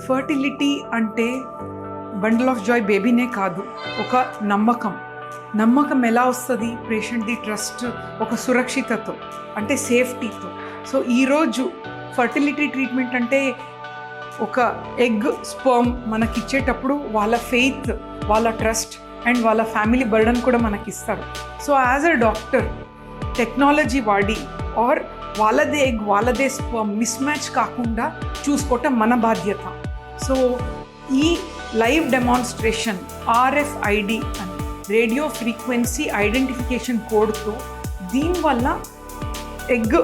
Fertility అంటే bundle of Joy బేబీనే కాదు, ఒక నమ్మకం ఎలా వస్తుంది? పేషెంట్ది ట్రస్ట్, ఒక సురక్షితతో అంటే సేఫ్టీతో. సో ఈరోజు ఫర్టిలిటీ ట్రీట్మెంట్ అంటే ఒక ఎగ్ స్పర్మ్ మనకి ఇచ్చేటప్పుడు వాళ్ళ ఫెయిత్, వాళ్ళ ట్రస్ట్ అండ్ వాళ్ళ ఫ్యామిలీ బర్డన్ కూడా మనకి ఇస్తారు. So as a doctor technology వాడి ఆర్ వాళ్ళదే ఎగ్ వాళ్ళదే స్పర్మ్ మిస్ మ్యాచ్ కాకుండా చూసుకోవటం మన బాధ్యత. సో ఈ లైవ్ డెమాన్స్ట్రేషన్ RFID అని రేడియో ఫ్రీక్వెన్సీ ఐడెంటిఫికేషన్ కోడ్తో దీనివల్ల ఎగ్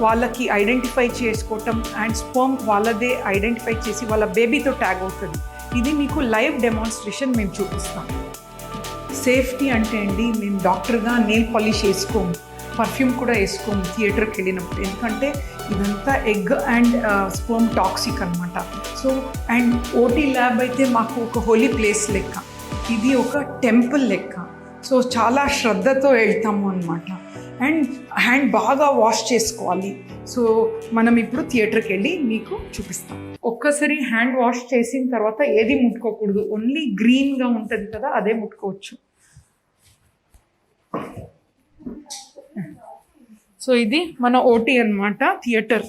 వాళ్ళకి ఐడెంటిఫై చేసుకోవటం అండ్ స్పర్మ్ వాళ్ళదే ఐడెంటిఫై చేసి వాళ్ళ బేబీతో ట్యాగ్ అవుతుంది. ఇది మీకు లైవ్ డెమాన్స్ట్రేషన్ మేము చూపిస్తాం. సేఫ్టీ అంటే అండి, మేము డాక్టర్గా నెయిల్ పాలిష్ వేసుకోము, పర్ఫ్యూమ్ కూడా వేసుకోము థియేటర్కి వెళ్ళినప్పుడు, ఎందుకంటే ఇదంతా ఎగ్ అండ్ స్పర్మ్ టాక్సిక్ అనమాట. సో అండ్ OT ల్యాబ్ అయితే మాకు ఒక హోలీ ప్లేస్ లెక్క, ఇది ఒక టెంపుల్ లెక్క. సో చాలా శ్రద్ధతో వెళ్తాము అనమాట. అండ్ హ్యాండ్ బాగా వాష్ చేసుకోవాలి. సో మనం ఇప్పుడు థియేటర్కి వెళ్ళి మీకు చూపిస్తాం. ఒక్కసారి హ్యాండ్ వాష్ చేసిన తర్వాత ఏది ముట్టుకోకూడదు, ఓన్లీ గ్రీన్గా ఉంటుంది కదా అదే ముట్టుకోవచ్చు. సో ఇది మన OT అన్నమాట, థియేటర్.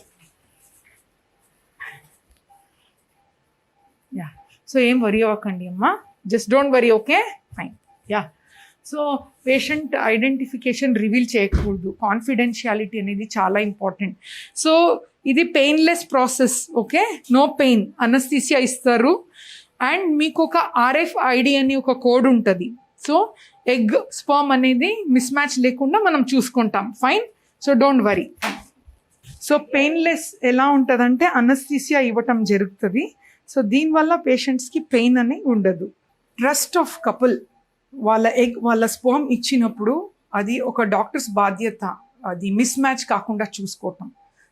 యా, సో ఏం వరీ అవ్వకండి అమ్మా, just don't worry, okay fine. Yeah, so patient identification reveal చేయకూడదు, కాన్ఫిడెన్షియాలిటీ అనేది చాలా ఇంపార్టెంట్. సో ఇది painless process, okay, no pain, anaesthesia ఇస్తారు అండ్ మీకు ఒక RFID అని ఒక కోడ్ ఉంటుంది. సో ఎగ్ స్పర్మ్ అనేది మిస్ మ్యాచ్ లేకుండా మనం చూసుకుంటాం, fine. So don't worry. So painless ఎలా ఉంటుందంటే అనస్థీసియా ఇవ్వటం జరుగుతుంది. సో దీనివల్ల పేషెంట్స్కి పెయిన్ అని ఉండదు. ట్రస్ట్ ఆఫ్ కపుల్, వాళ్ళ ఎగ్ వాళ్ళ స్పర్మ్ ఇచ్చినప్పుడు అది ఒక డాక్టర్స్ బాధ్యత, అది మిస్ మ్యాచ్ కాకుండా చూసుకోవటం.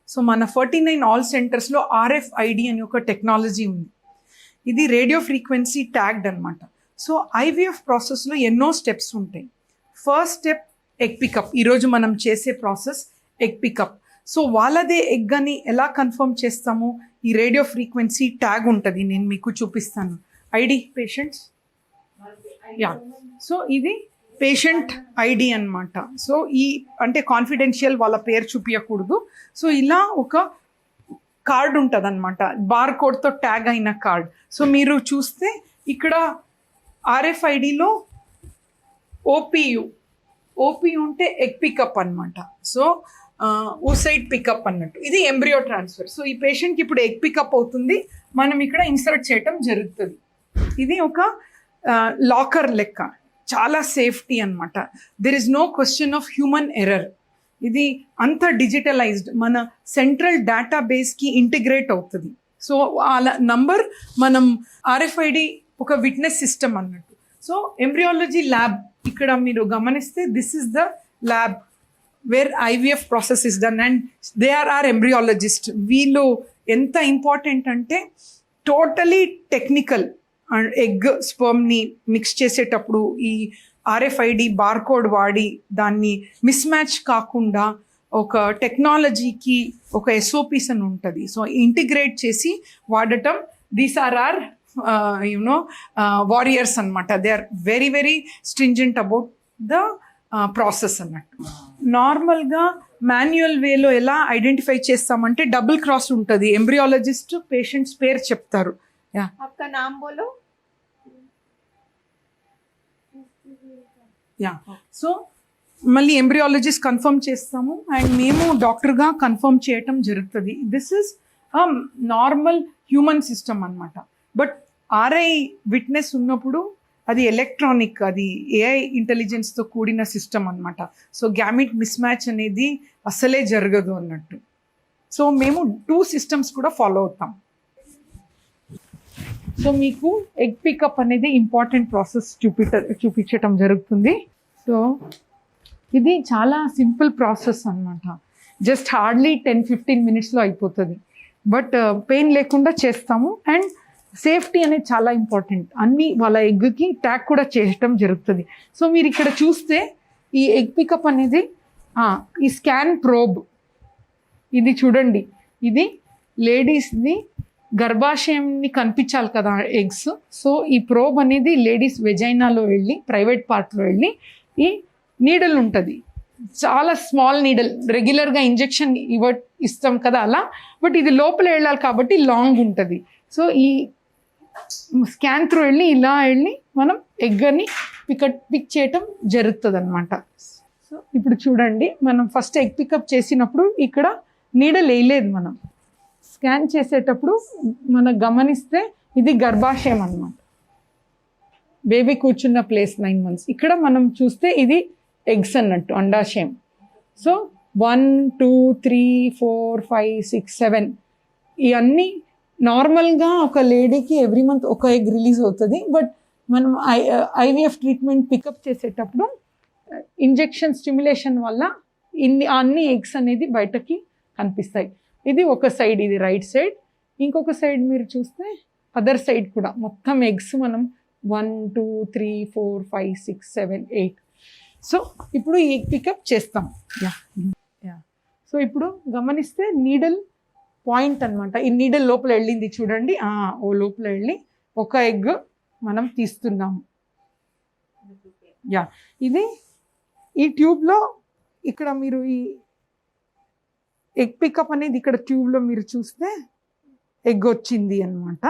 సో మన 49 ఆల్ సెంటర్స్లో RFID అని ఒక టెక్నాలజీ ఉంది. ఇది రేడియో ఫ్రీక్వెన్సీ ట్యాగ్డ్ అనమాట. సో IVF ప్రాసెస్లో ఎన్నో స్టెప్స్ ఉంటాయి. ఫస్ట్ స్టెప్ ఎగ్ పికప్, ఈరోజు మనం చేసే ప్రాసెస్ ఎగ్ పికప్. సో వాళ్ళదే ఎగ్ అని ఎలా కన్ఫర్మ్ చేస్తాము? ఈ రేడియో ఫ్రీక్వెన్సీ ట్యాగ్ ఉంటుంది, నేను మీకు చూపిస్తాను. ID పేషెంట్స్, యా, సో ఇది పేషెంట్ ID అనమాట. సో ఈ అంటే కాన్ఫిడెన్షియల్, వాళ్ళ పేరు చూపించకూడదు. సో ఇలా ఒక కార్డ్ ఉంటుంది అనమాట, బార్ కోడ్తో ట్యాగ్ అయిన కార్డ్. సో మీరు చూస్తే ఇక్కడ RFIDలో OPU ఉంటే ఎగ్ పికప్ అనమాట. సో ఊసైడ్ పికప్ అన్నట్టు, ఇది ఎంబ్రియో ట్రాన్స్ఫర్. సో ఈ పేషెంట్కి ఇప్పుడు ఎగ్ పికప్ అవుతుంది, మనం ఇక్కడ ఇన్సర్ట్ చేయటం జరుగుతుంది. ఇది ఒక లాకర్ లెక్క, చాలా సేఫ్టీ అనమాట. There is no question of human error. ఇది అంత డిజిటలైజ్డ్, మన సెంట్రల్ డేటాబేస్కి ఇంటిగ్రేట్ అవుతుంది. సో వాళ్ళ నంబర్ మనం RFID ఒక విట్నెస్ సిస్టమ్ అన్నట్టు. సో ఎంబ్రియాలజీ ల్యాబ్ ఇక్కడ మీరు గమనిస్తే, this is the lab where IVF process is done and they are embryologist. వీళ్ళు ఎంత ఇంపార్టెంట్ అంటే టోటలీ టెక్నికల్. ఎగ్ స్పర్మ్ని మిక్స్ చేసేటప్పుడు ఈ RFID బార్కోడ్ వాడి దాన్ని మిస్ మ్యాచ్ కాకుండా ఒక టెక్నాలజీకి ఒక SOPs అని ఉంటుంది. సో ఇంటిగ్రేట్ చేసి వాడటం. దీస్ ఆర్ వారియర్స్ అనమాట. They are very very stringent about the process అన్నట్టు. నార్మల్గా మాన్యువల్ వేలో ఎలా ఐడెంటిఫై చేస్తామంటే డబుల్ క్రాస్ ఉంటుంది. ఎంబ్రియాలజిస్ట్ పేషెంట్స్ పేరు చెప్తారు. యా, आपका नाम बोलो. యా, సో మళ్ళీ ఎంబ్రియాలజిస్ట్ కన్ఫర్మ్ చేస్తాము అండ్ మేము డాక్టర్గా కన్ఫర్మ్ చేయటం జరుగుతుంది. This is normal human system అనమాట. బట్ RI విట్నెస్ ఉన్నప్పుడు అది ఎలక్ట్రానిక్, అది AI ఇంటెలిజెన్స్తో కూడిన సిస్టమ్ అనమాట. సో గ్యామిట్ మిస్ మ్యాచ్ అనేది అసలే జరగదు అన్నట్టు. సో మేము 2 సిస్టమ్స్ కూడా ఫాలో అవుతాం. సో మీకు ఎగ్ పికప్ అనేది ఇంపార్టెంట్ ప్రాసెస్ చూపించటం జరుగుతుంది. సో ఇది చాలా సింపుల్ ప్రాసెస్ అనమాట. జస్ట్ హార్డ్లీ 10-15 మినిట్స్లో అయిపోతుంది. బట్ పెయిన్ లేకుండా చేస్తాము అండ్ సేఫ్టీ అనేది చాలా ఇంపార్టెంట్. అన్నీ వాళ్ళ ఎగ్కి ట్యాగ్ కూడా చేయటం జరుగుతుంది. సో మీరు ఇక్కడ చూస్తే ఈ ఎగ్ పికప్ అనేది ఈ స్కాన్ ప్రోబ్, ఇది చూడండి, ఇది లేడీస్ది గర్భాశయంని కనిపించాలి కదా ఎగ్స్. సో ఈ ప్రోబ్ అనేది లేడీస్ వెజైనాలో వెళ్ళి ప్రైవేట్ పార్ట్లో వెళ్ళి ఈ నీడల్ ఉంటుంది, చాలా స్మాల్ నీడల్, రెగ్యులర్గా ఇంజెక్షన్ ఇస్తాం కదా అలా, బట్ ఇది లోపల వెళ్ళాలి కాబట్టి లాంగ్ ఉంటుంది. సో ఈ స్కాన్ త్రూ వెళ్ళి ఇలా వెళ్ళి మనం ఎగ్ అని పిక్ చేయటం జరుగుతుంది అనమాట. సో ఇప్పుడు చూడండి, మనం ఫస్ట్ ఎగ్ పికప్ చేసినప్పుడు ఇక్కడ నీడల్ వేయలేదు, మనం స్కాన్ చేసేటప్పుడు మనం గమనిస్తే ఇది గర్భాశయం అన్నమాట, బేబీ కూర్చున్న ప్లేస్ 9 months. ఇక్కడ మనం చూస్తే ఇది ఎగ్స్ అన్నట్టు, అండాశయం. సో 1 2 3 4 5 6 7 ఇవన్నీ నార్మల్గా ఒక లేడీకి ఎవ్రీ మంత్ ఒక ఎగ్ రిలీజ్ అవుతుంది. బట్ మనం ఐవీఎఫ్ ట్రీట్మెంట్ పికప్ చేసేటప్పుడు ఇంజెక్షన్ స్టిమ్యులేషన్ వల్ల అన్ని ఎగ్స్ అనేది బయటకి కనిపిస్తాయి. ఇది ఒక సైడ్, ఇది రైట్ సైడ్. ఇంకొక సైడ్ మీరు చూస్తే అదర్ సైడ్ కూడా మొత్తం ఎగ్స్ మనం 1 2 3 4 5 6 7 8. సో ఇప్పుడు ఈ పికప్ చేస్తాం. సో ఇప్పుడు గమనిస్తే నీడల్ పాయింట్ అనమాట, ఈ నీడల్ లోపల వెళ్ళింది చూడండి, ఓ లోపల వెళ్ళి ఒక ఎగ్ మనం తీస్తున్నాము. ఇది ఈ ట్యూబ్లో ఇక్కడ మీరు ఈ ఎగ్ పికప్ అనేది ఇక్కడ ట్యూబ్లో మీరు చూస్తే ఎగ్ వచ్చింది అనమాట.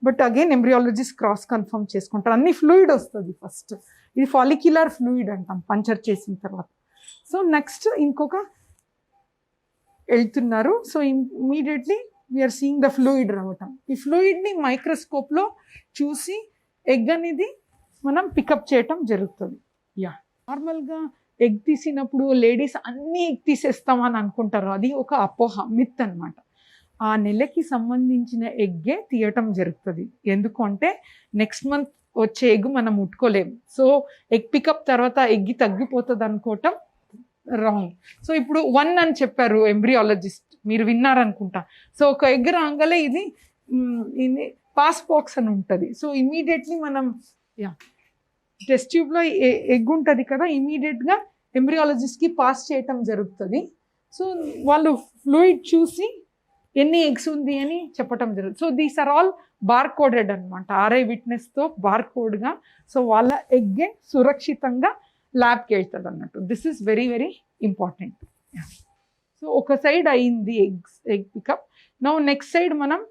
But again embryologist cross confirm చేసుకుంటారు, అన్ని ఫ్లూయిడ్ వస్తుంది ఫస్ట్. ఇది ఫాలిక్యులర్ ఫ్లూయిడ్ అంటాం పంచర్ చేసిన తర్వాత. సో నెక్స్ట్ ఇంకొక వెళ్తున్నారు. So immediately we are seeing the fluid రావటం. ఈ ఫ్లూయిడ్ని మైక్రోస్కోప్లో చూసి ఎగ్ అనేది మనం పికప్ చేయటం జరుగుతుంది. నార్మల్గా ఎగ్ తీసినప్పుడు లేడీస్ అన్నీ ఎగ్ తీసేస్తామని అనుకుంటారు, అది ఒక అపోహ, మిత్ అనమాట. ఆ నెలకి సంబంధించిన ఎగ్గే తీయటం జరుగుతుంది. ఎందుకంటే నెక్స్ట్ మంత్ వచ్చే ఎగ్ మనం ముట్టుకోలేము. సో ఎగ్ పికప్ తర్వాత ఎగ్ తగ్గిపోతుంది అనుకోవటం రాంగ్. సో ఇప్పుడు 1 అని చెప్పారు ఎంబ్రియాలజిస్ట్, మీరు విన్నారనుకుంటా. సో ఒక ఎగ్ రాగానే ఇది పాస్ బాక్స్ అని ఉంటుంది. సో ఇమీడియట్లీ మనం టెస్ట్ ట్యూబ్లో ఎగ్ ఉంటుంది కదా, ఇమీడియట్గా ఎంబ్రియాలజిస్ట్కి పాస్ చేయటం జరుగుతుంది. సో వాళ్ళు ఫ్లూయిడ్ చూసి ఎన్ని ఎగ్స్ ఉంది అని చెప్పటం జరుగుతుంది. So these are all barcoded అనమాట, ఆర్ఐ విట్నెస్తో బార్ కోడ్గా. సో వాళ్ళ ఎగ్గే సురక్షితంగా ల్యాబ్కి వెళ్తుంది అన్నట్టు. This is very very important. So ఒక సైడ్ అయింది egg pickup. Now next side మనం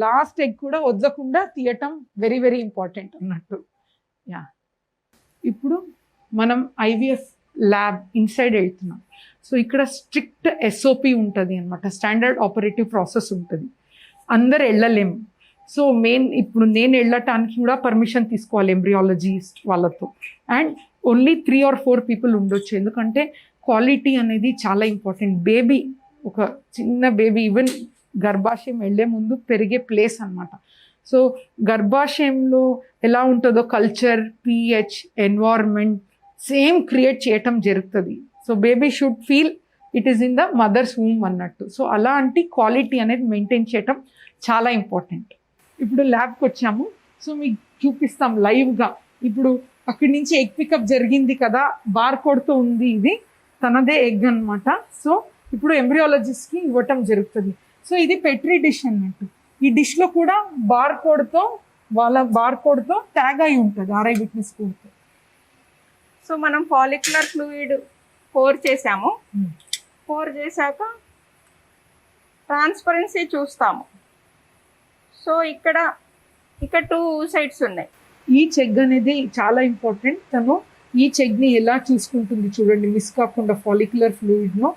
లాస్ట్ ఎగ్ కూడా వదలకుండా తీయటం వెరీ వెరీ ఇంపార్టెంట్ అన్నట్టు. ఇప్పుడు మనం ఐవీఎఫ్ ల్యాబ్ ఇన్సైడ్ వెళ్తున్నాం. సో ఇక్కడ స్ట్రిక్ట్ ఎస్ఓపి ఉంటుంది అనమాట, స్టాండర్డ్ ఆపరేటివ్ ప్రాసెస్ ఉంటుంది. అందరు వెళ్ళలేము. సో ఇప్పుడు నేను వెళ్ళటానికి కూడా పర్మిషన్ తీసుకోవాలి ఎంబ్రియాలజిస్ట్ వాళ్ళతో. అండ్ ఓన్లీ 3 or 4 people ఉండొచ్చు, ఎందుకంటే క్వాలిటీ అనేది చాలా ఇంపార్టెంట్. బేబీ, ఒక చిన్న బేబీ ఈవెన్ గర్భాశయం వెళ్ళే ముందు పెరిగే ప్లేస్ అనమాట. సో గర్భాశయంలో ఎలా ఉంటుందో culture, pH, environment same create చేయటం జరుగుతుంది. So baby should feel it is in the mothers womb అన్నట్టు. సో అలాంటి క్వాలిటీ అనేది మెయింటైన్ చేయటం చాలా ఇంపార్టెంట్. ఇప్పుడు ల్యాబ్కి వచ్చాము. సో మీకు చూపిస్తాం లైవ్గా. ఇప్పుడు అక్కడి నుంచి ఎగ్ పికప్ జరిగింది కదా, బార్ కోడ్తో ఉంది, ఇది తనదే ఎగ్ అనమాట. సో ఇప్పుడు ఎంబ్రియాలజిస్ట్కి ఇవ్వటం జరుగుతుంది. సో ఇది పెట్రీ డిష్ అన్నట్టు. ఈ డిష్లో కూడా బార్ కోడ్తో ట్యాగ్ అయి ఉంటుంది, ఆర్ఐ విట్నెస్ కోడ్తో. సో మనం ఫాలిక్యులర్ ఫ్లూయిడ్ పోర్ చేసాము. పోర్ చేశాక ట్రాన్స్పరెన్సీ చూస్తాము. సో ఇక్కడ 2 sides ఉన్నాయి. ఈ చెగ్ అనేది చాలా ఇంపార్టెంట్. తను ఈ చెగ్ని ఎలా చూసుకుంటుంది చూడండి, మిస్ కాకుండా ఫాలిక్యులర్ ఫ్లూయిడ్లో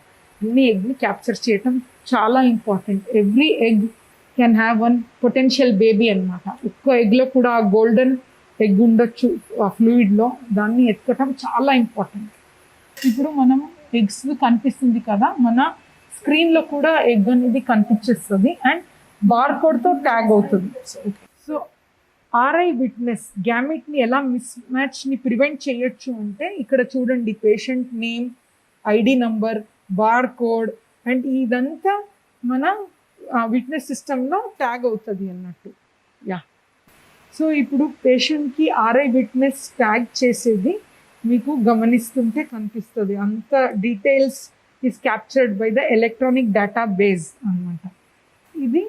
అన్ని ఎగ్ని క్యాప్చర్ చేయటం చాలా important. Every egg can have 1 potential baby అనమాట. ఒక్క ఎగ్లో కూడా గోల్డెన్ ఎగ్ ఉండొచ్చు ఆ ఫ్లూయిడ్లో, దాన్ని ఎత్తుకటం చాలా ఇంపార్టెంట్. ఇప్పుడు మనం ఎగ్స్ కనిపిస్తుంది కదా, మన స్క్రీన్లో కూడా ఎగ్ అనేది కనిపించేస్తుంది అండ్ బార్ కోడ్తో ట్యాగ్ అవుతుంది. సో ఆర్ఐ విట్నెస్ గ్యామెట్ని ఎలా మిస్ మ్యాచ్ని ప్రివెంట్ చేయొచ్చు అంటే ఇక్కడ చూడండి, patient name, ID number, bar code and ఇదంతా మన విట్నెస్ సిస్టంలో ట్యాగ్ అవుతుంది అన్నట్టు. సో ఇప్పుడు పేషెంట్కి ఆర్ఐ విట్నెస్ ట్యాగ్ చేసేది మీకు గమనిస్తుంటే కనిపిస్తుంది. అంత details is captured by the electronic data base అనమాట. ఇది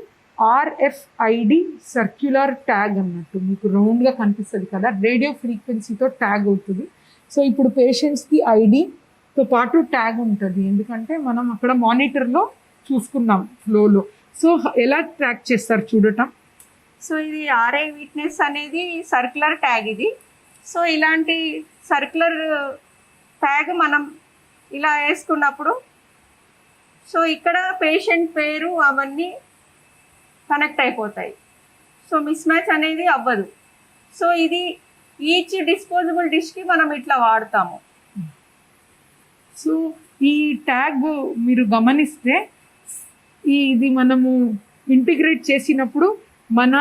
RFID సర్క్యులర్ ట్యాగ్ అన్నట్టు మీకు రౌండ్గా కనిపిస్తుంది కదా, రేడియో ఫ్రీక్వెన్సీతో ట్యాగ్ అవుతుంది. సో ఇప్పుడు పేషెంట్స్కి ఐడితో పాటు ట్యాగ్ ఉంటుంది, ఎందుకంటే మనం అక్కడ మానిటర్లో చూసుకున్నాం ఫ్లోలో. సో ఎలా ట్రాక్ చేస్తారు చూడటం. సో ఇది ఆర్ఐ విట్నెస్ అనేది సర్క్యులర్ ట్యాగ్ ఇది. సో ఇలాంటి సర్క్యులర్ ట్యాగ్ మనం ఇలా వేసుకున్నప్పుడు సో ఇక్కడ పేషెంట్ పేరు అవన్నీ కనెక్ట్ అయిపోతాయి. సో మిస్ మ్యాచ్ అనేది అవ్వదు. సో ఇది ఈచ్ డిస్పోజబుల్ డిష్కి మనం ఇట్లా వాడతాము. సో ఈ ట్యాగ్ మీరు గమనిస్తే ఇది మనము ఇంటిగ్రేట్ చేసినప్పుడు మన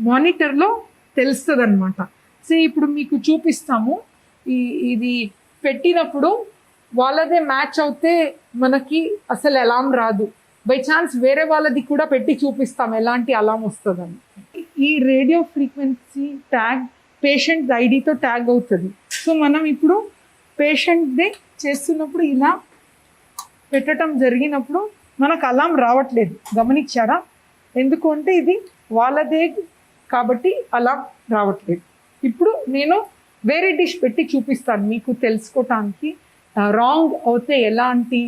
మానిటర్లో తెలుస్తుంది అనమాట. సో ఇప్పుడు మీకు చూపిస్తాము. ఇది పెట్టినప్పుడు వాళ్ళదే మ్యాచ్ అవుతే మనకి అసలు అలారం రాదు. బై ఛాన్స్ వేరే వాళ్ళది కూడా పెట్టి చూపిస్తాం ఎలాంటి అలారం వస్తుందని. ఈ రేడియో ఫ్రీక్వెన్సీ ట్యాగ్ పేషెంట్ ఐడితో ట్యాగ్ అవుతుంది. సో మనం ఇప్పుడు పేషెంట్ది చేస్తున్నప్పుడు ఇలా పెట్టడం జరిగినప్పుడు మనకు అలారం రావట్లేదు, గమనించారా? ఎందుకు అంటే ఇది వాళ్ళదే కాబట్టి అలారం రావట్లేదు. ఇప్పుడు నేను వేరే డిష్ పెట్టి చూపిస్తాను మీకు తెలుసుకోవటానికి. రాంగ్ అవుతే ఎలాంటి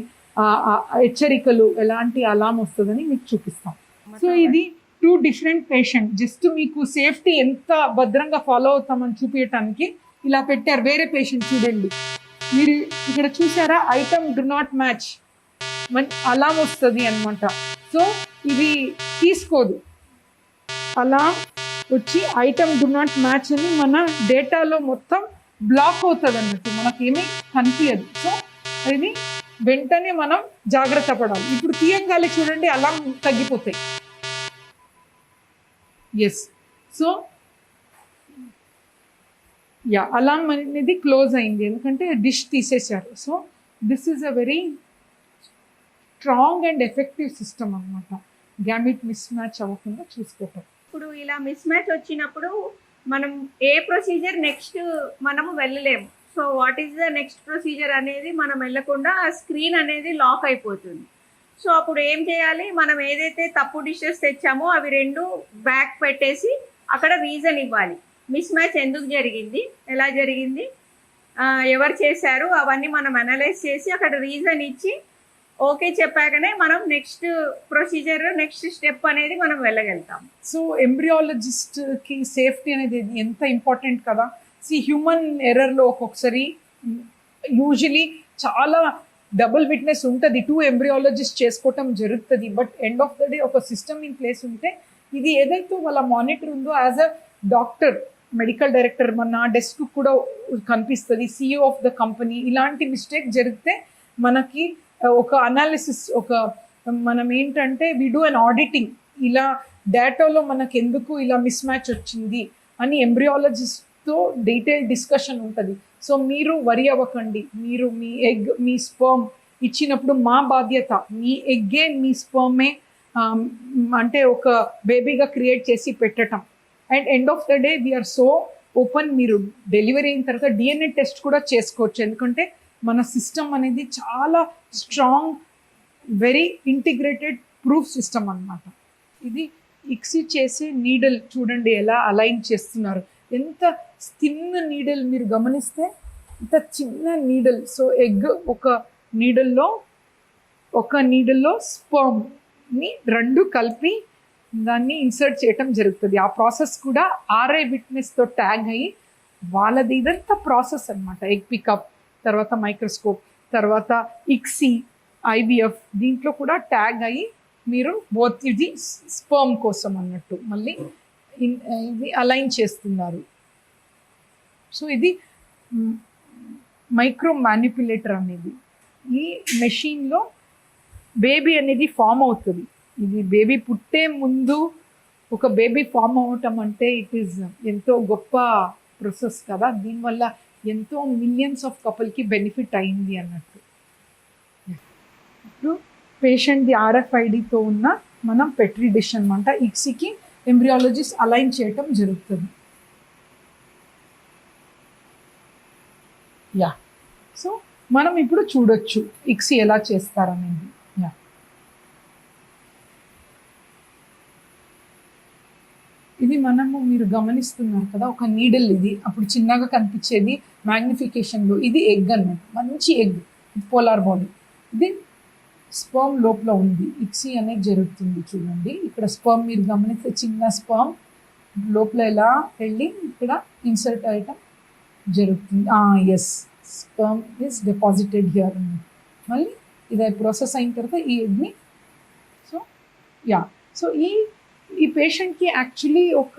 హెచ్చరికలు, ఎలాంటి అలారం వస్తుందని మీకు చూపిస్తాం. సో ఇది 2 డిఫరెంట్ పేషెంట్, జస్ట్ మీకు సేఫ్టీ ఎంత భద్రంగా ఫాలో అవుతామని చూపించడానికి ఇలా పెట్టారు. వేరే పేషెంట్ చూడండి, మీరు ఇక్కడ చూసారా, item do not match alarm వస్తుంది అనమాట. సో ఇది తీసుకోదు, అలా వచ్చి ఐటమ్ డు నాట్ మ్యాచ్ అని మన డేటాలో మొత్తం బ్లాక్ అవుతుంది అన్నట్టు, మనకేమీ కనిపించదు. సో అది వెంటనే మనం జాగ్రత్త పడాలి. ఇప్పుడు తీయంగానే చూడండి అలారం తగ్గిపోతాయి. ఎస్, సో అలారం అనేది క్లోజ్ అయింది, ఎందుకంటే డిష్ తీసేశారు. So this is a very strong and effective system అనమాట, గ్యామిట్ మిస్ మ్యాచ్ అవ్వకుండా చూసుకోవటం. ఇప్పుడు ఇలా మిస్ మ్యాచ్ వచ్చినప్పుడు మనం ఏ ప్రొసీజర్ నెక్స్ట్ మనము వెళ్ళలేము. So what is the next procedure అనేది మనం వెళ్ళకుండా ఆ స్క్రీన్ అనేది లాక్ అయిపోతుంది. సో అప్పుడు ఏం చేయాలి, మనం ఏదైతే తప్పు డిషెస్ తెచ్చామో అవి 2 బ్యాక్ పెట్టేసి అక్కడ రీజన్ ఇవ్వాలి. మిస్ మ్యాచ్ ఎందుకు జరిగింది, ఎలా జరిగింది, ఎవరు చేశారు, అవన్నీ మనం అనలైజ్ చేసి అక్కడ రీజన్ ఇచ్చి ఓకే చెప్పాకనే మనం నెక్స్ట్ ప్రొసీజర్, నెక్స్ట్ స్టెప్ అనేది మనం వెళ్ళగలుగుతాం. సో ఎంబ్రియాలజిస్ట్కి సేఫ్టీ అనేది ఎంత ఇంపార్టెంట్ కదా. హ్యూమన్ ఎర్రర్లో ఒక్కొక్కసారి యూజువలీ చాలా డబుల్ విట్నెస్ ఉంటుంది, 2 ఎంబ్రియాలజిస్ట్ చేసుకోవటం జరుగుతుంది. But end of the day ఒక సిస్టమ్ ఇన్ ప్లేస్ ఉంటే ఇది ఏదైతే వాళ్ళ మానిటర్ ఉందో as a doctor, medical director మన డెస్క్ కూడా కనిపిస్తుంది, CEO ఆఫ్ ద కంపెనీ. ఇలాంటి మిస్టేక్ జరిగితే మనకి ఒక అనాలిసిస్, ఒక మనం ఏంటంటే వి డూ అన్ ఆడిటింగ్, ఇలా డేటాలో మనకు ఎందుకు ఇలా మిస్ మ్యాచ్ వచ్చింది అని ఎంబ్రియాలజిస్ట్తో డీటెయిల్ డిస్కషన్ ఉంటుంది. సో మీరు వరి అవ్వకండి, మీరు మీ ఎగ్, మీ స్పర్మ్ ఇచ్చినప్పుడు మా బాధ్యత, మీ ఎగ్గే మీ స్పర్మే అంటే ఒక బేబీగా క్రియేట్ చేసి పెట్టడం. And end of the day we are so open, మీరు డెలివరీ అయిన తర్వాత DNA టెస్ట్ కూడా చేసుకోవచ్చు, ఎందుకంటే మన సిస్టమ్ అనేది చాలా strong, very integrated proof system అన్నమాట. ఇది ఇక్సీ చేసే నీడల్ చూడండి ఎలా అలైన్ చేస్తున్నారు, ఎంత థిన్ నీడల్ మీరు గమనిస్తే, ఇంత చిన్న నీడల్. సో ఎగ్ ఒక నీడల్లో స్పర్మ్ని 2 కలిపి దాన్ని ఇన్సర్ట్ చేయటం జరుగుతుంది. ఆ ప్రాసెస్ కూడా RI విట్నెస్తో ట్యాగ్ అయ్యి వాళ్ళది, ఇదంతా ప్రాసెస్ అనమాట. ఎగ్ పికప్ తర్వాత మైక్రోస్కోప్ తర్వాత ఇక్సీ, IVF దీంట్లో కూడా ట్యాగ్ అయ్యి మీరు బోత్ ఇది స్పర్మ్ కోసం అన్నట్టు మళ్ళీ ఇది అలైన్ చేస్తున్నారు. సో ఇది మైక్రో మ్యానిపులేటర్ అనేది, ఈ మెషిన్లో బేబీ అనేది ఫామ్ అవుతుంది. ఇది బేబీ పుట్టే ముందు ఒక బేబీ ఫామ్ అవటం అంటే ఇట్ ఈస్ ఎంతో గొప్ప ప్రాసెస్ కదా. దీనివల్ల ఎంతో మిలియన్స్ ఆఫ్ కపుల్కి బెనిఫిట్ అయింది అన్నట్టు. ఇప్పుడు పేషెంట్ది RFIDతో ఉన్న మనం పెట్రీ డిష్ అనమాట, ఇక్సీకి ఎంబ్రియాలజిస్ట్ అలైన్ చేయటం జరుగుతుంది. సో మనం ఇప్పుడు చూడొచ్చు ఇక్సీ ఎలా చేస్తారనేది. ఇది మీరు గమనిస్తున్నారు కదా, ఒక నీడిల్ ఇది అప్పుడు చిన్నగా కనిపించేది మ్యాగ్నిఫికేషన్లో, ఇది ఎగ్ అన్నమాట, మంచి ఎగ్, పోలార్ బాడీ. ఇది స్పర్మ్ లోపల ఉంది, ఇక్సీ అనేది జరుగుతుంది. చూడండి ఇక్కడ స్పర్మ్ మీరు గమనిస్తే చిన్న స్పర్మ్ లోపల ఎలా వెళ్ళి ఇక్కడ ఇన్సర్ట్ అయ్యటం జరుగుతుంది. Yes, sperm is deposited here. మళ్ళీ ఇది ప్రాసెస్ అయిన తర్వాత ఈ ఎగ్ని సో ఈ పేషెంట్కి యాక్చువల్లీ ఒక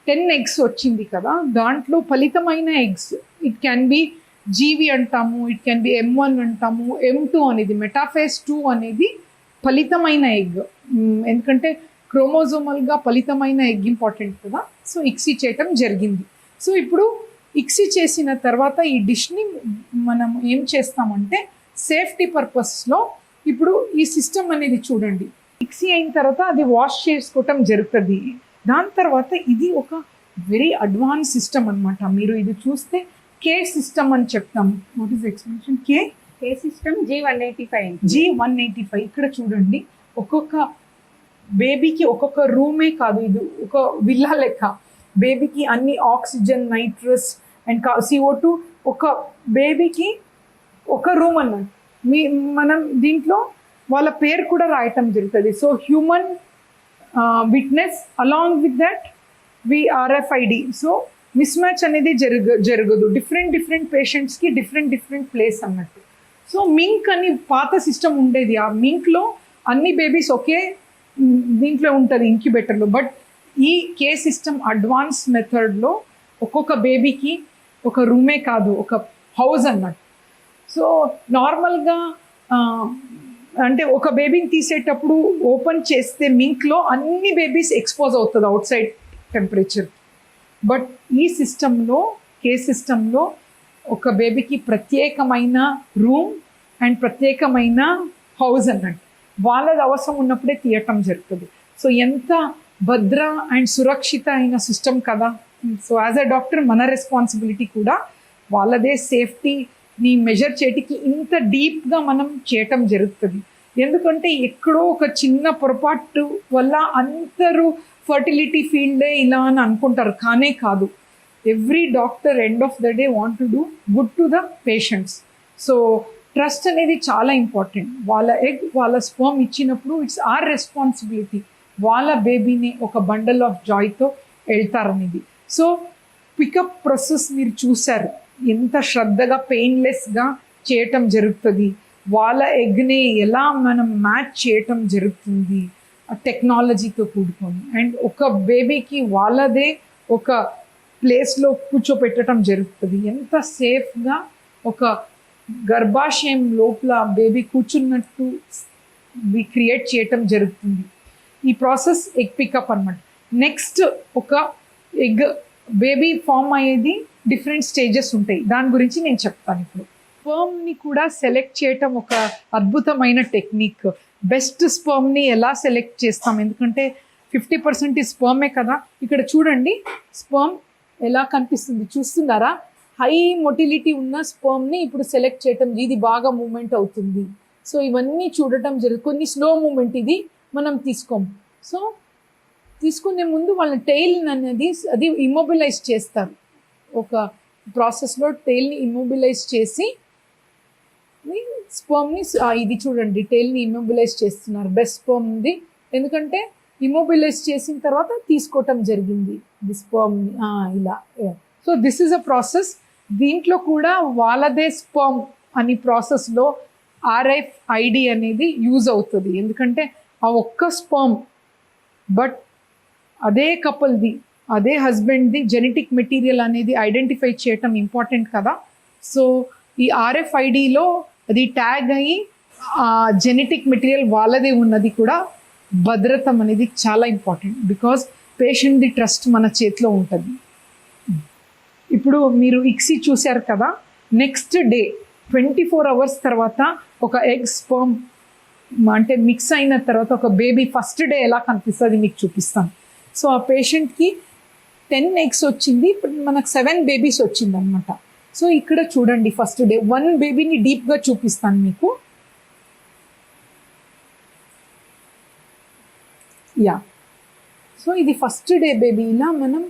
10 eggs వచ్చింది కదా, దాంట్లో ఫలితమైన ఎగ్స్, ఇట్ క్యాన్ బి జీవి అంటాము, ఇట్ క్యాన్ బి M1 అంటాము, M2 అనేది మెటాఫేజ్ 2 అనేది ఫలితమైన ఎగ్. ఎందుకంటే క్రోమోజోమల్గా ఫలితమైన ఎగ్ ఇంపార్టెంట్ కదా. సో ఇక్సీ చేయటం జరిగింది. సో ఇప్పుడు ఇక్సీ చేసిన తర్వాత ఈ డిష్ని మనం ఏం చేస్తామంటే సేఫ్టీ పర్పస్లో ఇప్పుడు ఈ సిస్టమ్ అనేది చూడండి, ఇక్సీ అయిన తర్వాత అది వాష్ చేసుకోవటం జరుగుతుంది. దాని తర్వాత ఇది ఒక వెరీ అడ్వాన్స్ సిస్టమ్ అనమాట. మీరు ఇది చూస్తే కే సిస్టమ్ అని చెప్తాం. What is explanation? K system G185. G185 ఇక్కడ చూడండి, ఒక్కొక్క బేబీకి ఒక్కొక్క రూమే కాదు, ఇది ఒక విల్లా లెక్క. బేబీకి అన్ని ఆక్సిజన్, నైట్రస్ అండ్ CO2, ఒక బేబీకి ఒక రూమ్ అన్నమాట. మనం దీంట్లో వాళ్ళ పేరు కూడా రాయటం జరుగుతుంది. So human witness along with that RFID. So miss match అనేది జరగదు. డిఫరెంట్ పేషెంట్స్కి డిఫరెంట్ ప్లేస్ అన్నట్టు. సో మింక్ అని పాత సిస్టమ్ ఉండేది, ఆ మింక్లో అన్ని బేబీస్ ఒకే దీంట్లో ఉంటుంది ఇంక్యుబేటర్లో. బట్ ఈ కే సిస్టమ్ అడ్వాన్స్ మెథడ్లో ఒక్కొక్క బేబీకి ఒక రూమే కాదు, ఒక హౌస్ అన్నట్టు. సో నార్మల్గా అంటే ఒక బేబీని తీసేటప్పుడు ఓపెన్ చేస్తే మింక్లో అన్ని బేబీస్ ఎక్స్పోజ్ అవుతుంది అవుట్ సైడ్ టెంపరేచర్. బట్ ఈ సిస్టంలో, కే సిస్టంలో ఒక బేబీకి ప్రత్యేకమైన రూమ్ అండ్ ప్రత్యేకమైన హౌస్ అన్నట్టు. వాళ్ళది అవసరం ఉన్నప్పుడే తీయటం జరుగుతుంది. సో ఎంత భద్ర అండ్ సురక్షిత అయిన సిస్టమ్ కదా. సో యాజ్ అ డాక్టర్ మన రెస్పాన్సిబిలిటీ కూడా వాళ్ళదే సేఫ్టీని మెజర్ చేయటికి ఇంత డీప్గా మనం చేయటం జరుగుతుంది. ఎందుకంటే ఎక్కడో ఒక చిన్న పొరపాటు వల్ల అందరూ ఫర్టిలిటీ ఫీల్డే ఇలా అని అనుకుంటారు, కానే కాదు. Every doctor end of the day want to do good to the patients. So trust అనేది చాలా ఇంపార్టెంట్. వాళ్ళ ఎగ్, వాళ్ళ స్పర్మ్ ఇచ్చినప్పుడు ఇట్స్ ఆర్ రెస్పాన్సిబిలిటీ. వాళ్ళ బేబీని ఒక బండల్ ఆఫ్ జాయ్తో వెళ్తారనేది. సో పికప్ ప్రాసెస్ మీరు చూశారు, ఎంత శ్రద్ధగా పెయిన్లెస్గా చేయటం జరుగుతుంది. వాళ్ళ ఎగ్ని ఎలా మనం మ్యాచ్ చేయటం జరుగుతుంది టెక్నాలజీతో కూడుకొని. అండ్ ఒక బేబీకి వాళ్ళదే ఒక ప్లేస్లో కూర్చోపెట్టడం జరుగుతుంది. ఎంత సేఫ్గా ఒక గర్భాశయం లోపల బేబీ కూర్చున్నట్టు క్రియేట్ చేయటం జరుగుతుంది. ఈ ప్రాసెస్ ఎగ్ పికప్ అన్నమాట. నెక్స్ట్ ఒక ఎగ్ బేబీ ఫామ్ అయ్యేది డిఫరెంట్ స్టేజెస్ ఉంటాయి, దాని గురించి నేను చెప్తాను ఇప్పుడు. స్పర్మ్ని కూడా సెలెక్ట్ చేయటం ఒక అద్భుతమైన టెక్నిక్. బెస్ట్ స్పర్మ్ని ఎలా సెలెక్ట్ చేస్తాం, ఎందుకంటే 50% ఈ స్పర్మే కదా. ఇక్కడ చూడండి స్పర్మ్ ఎలా కనిపిస్తుంది, చూస్తున్నారా? హై మొటిలిటీ ఉన్న స్పర్మ్ని ఇప్పుడు సెలెక్ట్ చేయటం, ఇది బాగా మూమెంట్ అవుతుంది. సో ఇవన్నీ చూడటం జరుగుతుంది. కొన్ని స్లో మూమెంట్ ఇది మనం తీసుకోము. సో తీసుకునే ముందు వాళ్ళ టెయిల్ అనేది అది ఇమ్మొబిలైజ్ చేస్తారు. ఒక ప్రాసెస్లో టెయిల్ని ఇమ్మొబిలైజ్ చేసి స్పర్మ్ని, ఇది చూడండి టెయిల్ని ఇమ్మొబిలైజ్ చేస్తున్నారు. బెస్ట్ స్పర్మ్ ఉంది, ఎందుకంటే ఇమ్మొబిలైజ్ చేసిన తర్వాత తీసుకోవటం జరిగింది ఇది స్పర్మ్ని ఇలా. So this is a process. దీంట్లో కూడా వాళ్ళదే స్పర్మ్ అని ప్రాసెస్లో RFID అనేది యూజ్ అవుతుంది. ఎందుకంటే ఆ ఒక్క స్పర్మ్ బట్ అదే కపుల్ది, అదే హస్బెండ్ది జెనెటిక్ మెటీరియల్ అనేది ఐడెంటిఫై చేయటం ఇంపార్టెంట్ కదా. సో ఈ RFIDలో అది ట్యాగ్ అయ్యి జెనెటిక్ మెటీరియల్ వాళ్ళదే ఉన్నది కూడా భద్రతం అనేది చాలా ఇంపార్టెంట్. బికాజ్ పేషెంట్ది ట్రస్ట్ మన చేతిలో ఉంటుంది. ఇప్పుడు మీరు ఇక్సీ చూశారు కదా, నెక్స్ట్ డే 24 hours తర్వాత ఒక ఎగ్ స్పర్మ్ అంటే మిక్స్ అయిన తర్వాత ఒక బేబీ ఫస్ట్ డే ఎలా కనిపిస్తుంది మీకు చూపిస్తాను. సో ఆ పేషెంట్కి 10 eggs వచ్చింది, ఇప్పుడు మనకు 7 babies వచ్చింది అనమాట. సో ఇక్కడ చూడండి ఫస్ట్ డే 1 బేబీని డీప్గా చూపిస్తాను మీకు. యా సో ఇది ఫస్ట్ డే బేబీ ఇలా మనం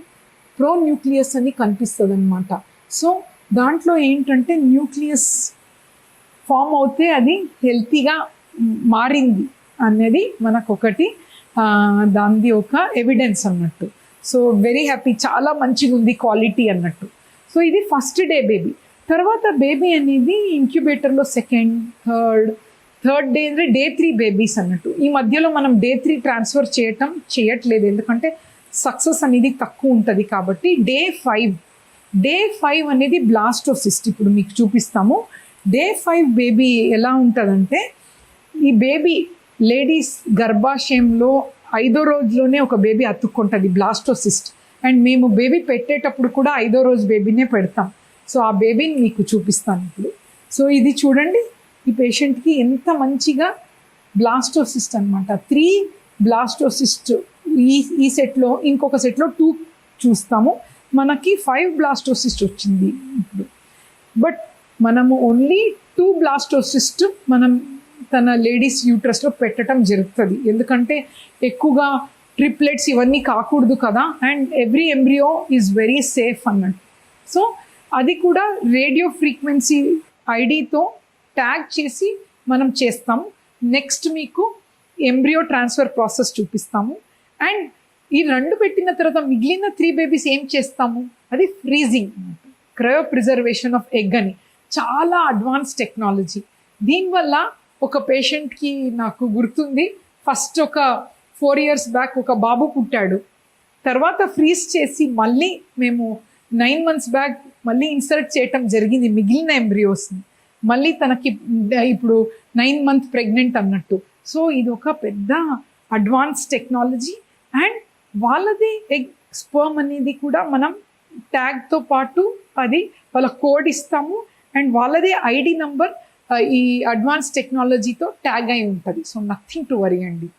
ప్రో న్యూక్లియస్ అని కనిపిస్తుంది అనమాట. సో దాంట్లో ఏంటంటే న్యూక్లియస్ ఫామ్ అవుతే అది హెల్తీగా మారింది అనేది మనకు ఒకటి దానిది ఒక ఎవిడెన్స్ అన్నట్టు. సో వెరీ హ్యాపీ, చాలా మంచిగా ఉంది క్వాలిటీ అన్నట్టు. సో ఇది ఫస్ట్ డే బేబీ. తర్వాత బేబీ అనేది ఇంక్యుబేటర్లో సెకండ్ థర్డ్ డే 3 బేబీస్ అన్నట్టు. ఈ మధ్యలో మనం డే 3 ట్రాన్స్ఫర్ చేయట్లేదు, ఎందుకంటే సక్సెస్ అనేది తక్కువ ఉంటుంది కాబట్టి. డే 5 అనేది బ్లాస్టోసిస్ట్ ఇప్పుడు మీకు చూపిస్తాము. డే 5 బేబీ ఎలా ఉంటుందంటే, ఈ బేబీ లేడీస్ గర్భాశయంలో 5వ రోజులోనే ఒక బేబీ అతుక్కుంటుంది బ్లాస్టోసిస్ట్. అండ్ మేము బేబీ పెట్టేటప్పుడు కూడా 5వ రోజు బేబీనే పెడతాం. సో ఆ బేబీని మీకు చూపిస్తాను ఇప్పుడు. సో ఇది చూడండి, ఈ పేషెంట్కి ఎంత మంచిగా బ్లాస్టోసిస్ట్ అనమాట. 3 బ్లాస్టోసిస్ట్ ఈ సెట్లో, ఇంకొక సెట్లో 2 చూస్తాము. మనకి 5 బ్లాస్టోసిస్ట్ వచ్చింది ఇప్పుడు. బట్ మనము ఓన్లీ 2 బ్లాస్టోసిస్ట్ మనం తన లేడీస్ యూట్రస్లో పెట్టడం జరుగుతుంది, ఎందుకంటే ఎక్కువగా ట్రిప్లెట్స్ ఇవన్నీ కాకూడదు కదా. And every embryo is very safe అన్నట్టు. సో అది కూడా రేడియో ఫ్రీక్వెన్సీ ఐడితో ట్యాగ్ చేసి మనం చేస్తాము. నెక్స్ట్ మీకు ఎంబ్రియో ట్రాన్స్ఫర్ ప్రాసెస్ చూపిస్తాము. అండ్ ఈ 2 పెట్టిన తర్వాత మిగిలిన 3 బేబీస్ ఏం చేస్తాము, అది freezing, cryo preservation of egg అని చాలా అడ్వాన్స్ టెక్నాలజీ. దీనివల్ల ఒక పేషెంట్కి నాకు గుర్తుంది, ఫస్ట్ ఒక 4 years బ్యాక్ ఒక బాబు పుట్టాడు. తర్వాత ఫ్రీజ్ చేసి మళ్ళీ మేము 9 months బ్యాక్ మళ్ళీ ఇన్సర్ట్ చేయటం జరిగింది మిగిలిన ఎంబ్రియోస్ని. మళ్ళీ తనకి ఇప్పుడు 9 month ప్రెగ్నెంట్ అన్నట్టు. సో ఇది ఒక పెద్ద అడ్వాన్స్ టెక్నాలజీ. అండ్ వాళ్ళది ఎగ్ స్పర్మ్ అనేది కూడా మనం ట్యాగ్తో పాటు అది వాళ్ళ కోడ్ ఇస్తాము. అండ్ వాళ్ళదే ఐడి నంబర్ ఈ అడ్వాన్స్ టెక్నాలజీతో ట్యాగ్ అయి ఉంటుంది. సో నథింగ్ టు వరీ అండి.